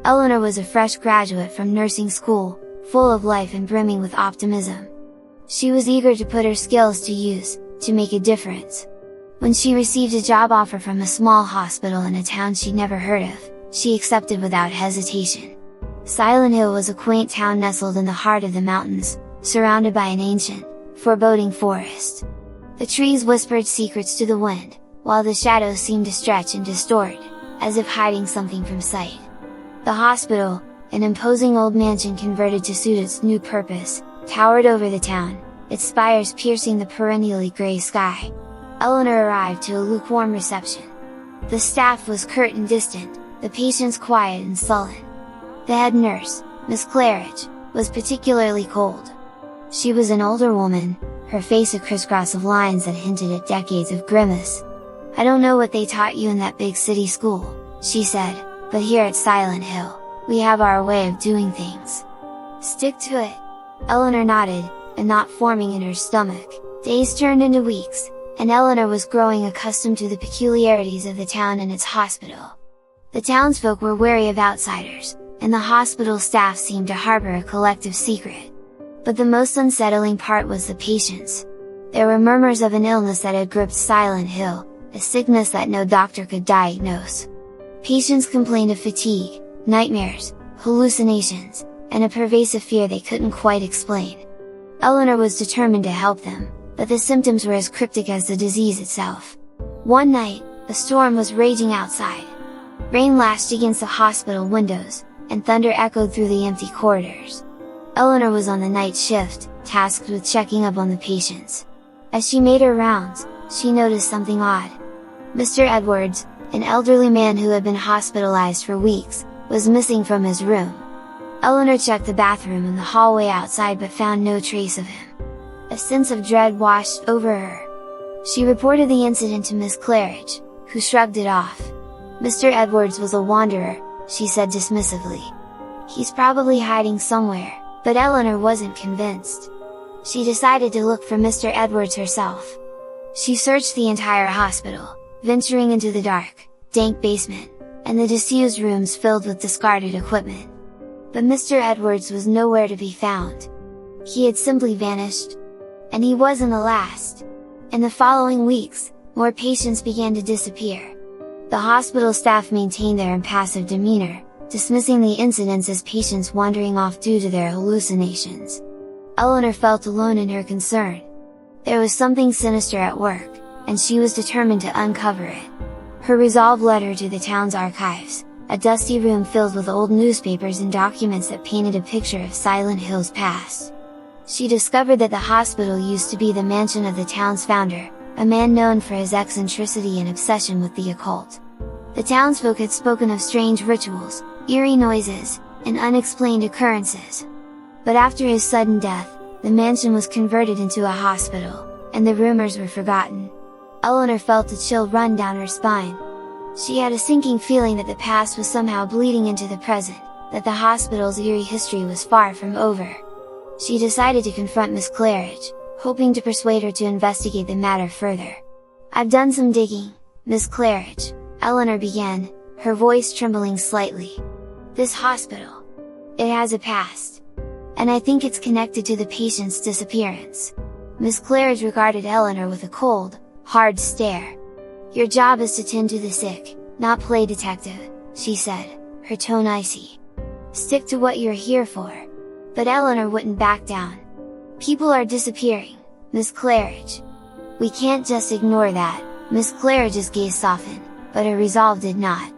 Eleanor was a fresh graduate from nursing school, full of life and brimming with optimism. She was eager to put her skills to use, to make a difference. When she received a job offer from a small hospital in a town she'd never heard of, she accepted without hesitation. Silent Hill was a quaint town nestled in the heart of the mountains, surrounded by an ancient, foreboding forest. The trees whispered secrets to the wind, while the shadows seemed to stretch and distort, as if hiding something from sight. The hospital, an imposing old mansion converted to suit its new purpose, towered over the town, its spires piercing the perennially gray sky. Eleanor arrived to a lukewarm reception. The staff was curt and distant, the patients quiet and sullen. The head nurse, Miss Claridge, was particularly cold. She was an older woman, her face a crisscross of lines that hinted at decades of grimace. "I don't know what they taught you in that big city school," she said, "but here at Silent Hill, we have our way of doing things. Stick to it." Eleanor nodded, a knot forming in her stomach. Days turned into weeks, and Eleanor was growing accustomed to the peculiarities of the town and its hospital. The townsfolk were wary of outsiders, and the hospital staff seemed to harbor a collective secret. But the most unsettling part was the patients. There were murmurs of an illness that had gripped Silent Hill, a sickness that no doctor could diagnose. Patients complained of fatigue, nightmares, hallucinations, and a pervasive fear they couldn't quite explain. Eleanor was determined to help them, but the symptoms were as cryptic as the disease itself. One night, a storm was raging outside. Rain lashed against the hospital windows, and thunder echoed through the empty corridors. Eleanor was on the night shift, tasked with checking up on the patients. As she made her rounds, she noticed something odd. Mr. Edwards, an elderly man who had been hospitalized for weeks, was missing from his room. Eleanor checked the bathroom and the hallway outside but found no trace of him. A sense of dread washed over her. She reported the incident to Miss Claridge, who shrugged it off. "Mr. Edwards was a wanderer," she said dismissively. "He's probably hiding somewhere," but Eleanor wasn't convinced. She decided to look for Mr. Edwards herself. She searched the entire hospital, venturing into the dark, dank basement, and the disused rooms filled with discarded equipment. But Mr. Edwards was nowhere to be found. He had simply vanished. And he wasn't the last. In the following weeks, more patients began to disappear. The hospital staff maintained their impassive demeanor, dismissing the incidents as patients wandering off due to their hallucinations. Eleanor felt alone in her concern. There was something sinister at work, and she was determined to uncover it. Her resolve led her to the town's archives, a dusty room filled with old newspapers and documents that painted a picture of Silent Hill's past. She discovered that the hospital used to be the mansion of the town's founder, a man known for his eccentricity and obsession with the occult. The townsfolk had spoken of strange rituals, eerie noises, and unexplained occurrences. But after his sudden death, the mansion was converted into a hospital, and the rumors were forgotten. Eleanor felt a chill run down her spine. She had a sinking feeling that the past was somehow bleeding into the present, that the hospital's eerie history was far from over. She decided to confront Miss Claridge, hoping to persuade her to investigate the matter further. "I've done some digging, Miss Claridge," Eleanor began, her voice trembling slightly. "This hospital, it has a past. And I think it's connected to the patient's disappearance." Miss Claridge regarded Eleanor with a cold, hard stare. "Your job is to tend to the sick, not play detective," she said, her tone icy. "Stick to what you're here for." But Eleanor wouldn't back down. "People are disappearing, Miss Claridge. We can't just ignore that." Miss Claridge's gaze softened, but her resolve did not.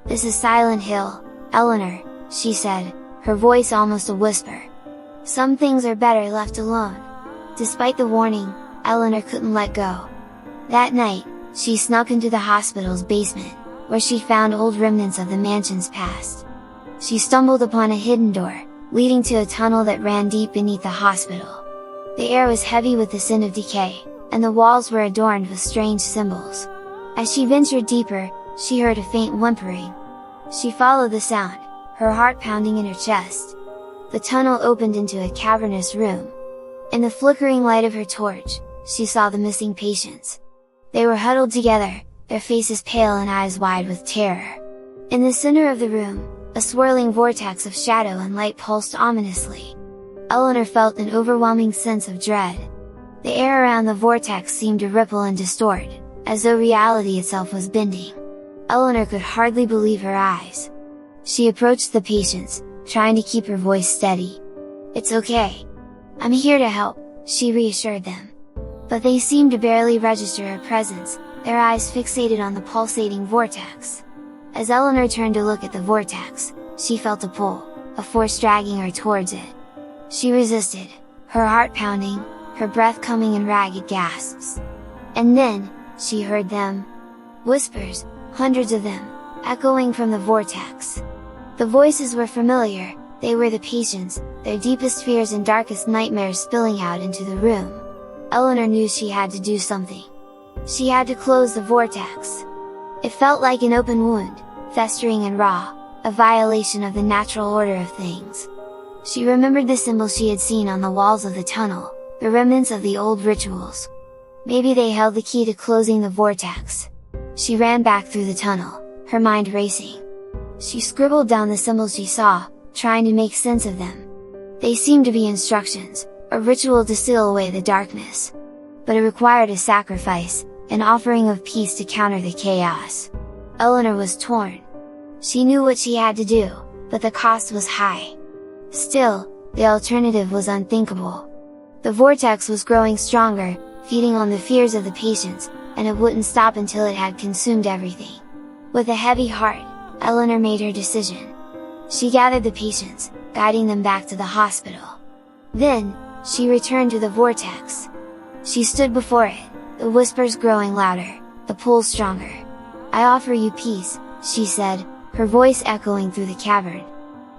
"This is Silent Hill, Eleanor," she said, her voice almost a whisper. "Some things are better left alone." Despite the warning, Eleanor couldn't let go. That night, she snuck into the hospital's basement, where she found old remnants of the mansion's past. She stumbled upon a hidden door, leading to a tunnel that ran deep beneath the hospital. The air was heavy with the scent of decay, and the walls were adorned with strange symbols. As she ventured deeper, she heard a faint whimpering. She followed the sound, her heart pounding in her chest. The tunnel opened into a cavernous room. In the flickering light of her torch, she saw the missing patients. They were huddled together, their faces pale and eyes wide with terror. In the center of the room, A swirling vortex of shadow and light pulsed ominously. Eleanor felt an overwhelming sense of dread. The air around the vortex seemed to ripple and distort, as though reality itself was bending. Eleanor could hardly believe her eyes. She approached the patients, trying to keep her voice steady. "It's okay. I'm here to help," she reassured them. But they seemed to barely register her presence, their eyes fixated on the pulsating vortex. As Eleanor turned to look at the vortex, she felt a pull, a force dragging her towards it. She resisted, her heart pounding, her breath coming in ragged gasps. And then, she heard them. Whispers, hundreds of them, echoing from the vortex. The voices were familiar, they were the patients, their deepest fears and darkest nightmares spilling out into the room. Eleanor knew she had to do something. She had to close the vortex. It felt like an open wound, festering and raw, a violation of the natural order of things. She remembered the symbols she had seen on the walls of the tunnel, the remnants of the old rituals. Maybe they held the key to closing the vortex. She ran back through the tunnel, her mind racing. She scribbled down the symbols she saw, trying to make sense of them. They seemed to be instructions, a ritual to seal away the darkness. But it required a sacrifice, an offering of peace to counter the chaos. Eleanor was torn. She knew what she had to do, but the cost was high. Still, the alternative was unthinkable. The vortex was growing stronger, feeding on the fears of the patients, and it wouldn't stop until it had consumed everything. With a heavy heart, Eleanor made her decision. She gathered the patients, guiding them back to the hospital. Then, she returned to the vortex. She stood before it, the whispers growing louder, the pull stronger. "I offer you peace," she said, her voice echoing through the cavern.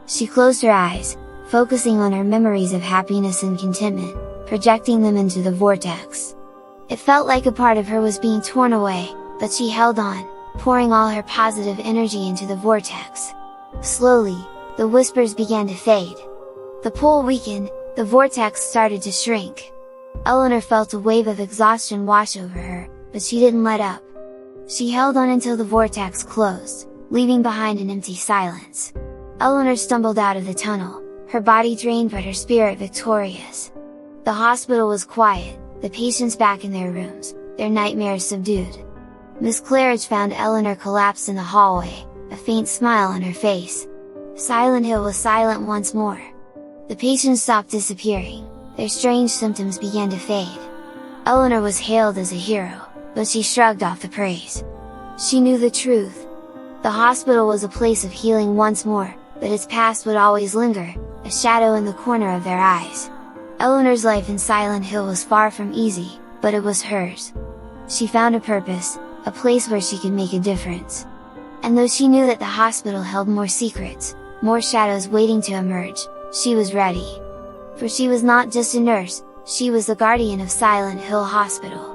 She closed her eyes, focusing on her memories of happiness and contentment, projecting them into the vortex. It felt like a part of her was being torn away, but she held on, pouring all her positive energy into the vortex. Slowly, the whispers began to fade. The pull weakened, the vortex started to shrink. Eleanor felt a wave of exhaustion wash over her, but she didn't let up. She held on until the vortex closed, leaving behind an empty silence. Eleanor stumbled out of the tunnel, her body drained but her spirit victorious. The hospital was quiet, the patients back in their rooms, their nightmares subdued. Miss Claridge found Eleanor collapsed in the hallway, a faint smile on her face. Silent Hill was silent once more. The patients stopped disappearing, their strange symptoms began to fade. Eleanor was hailed as a hero, but she shrugged off the praise. She knew the truth. The hospital was a place of healing once more, but its past would always linger, a shadow in the corner of their eyes. Eleanor's life in Silent Hill was far from easy, but it was hers. She found a purpose, a place where she could make a difference. And though she knew that the hospital held more secrets, more shadows waiting to emerge, she was ready. For she was not just a nurse, she was the guardian of Silent Hill Hospital.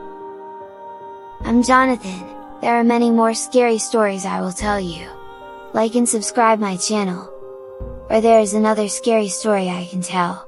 I'm Jonathan, there are many more scary stories I will tell you. Like and subscribe my channel. Or there is another scary story I can tell.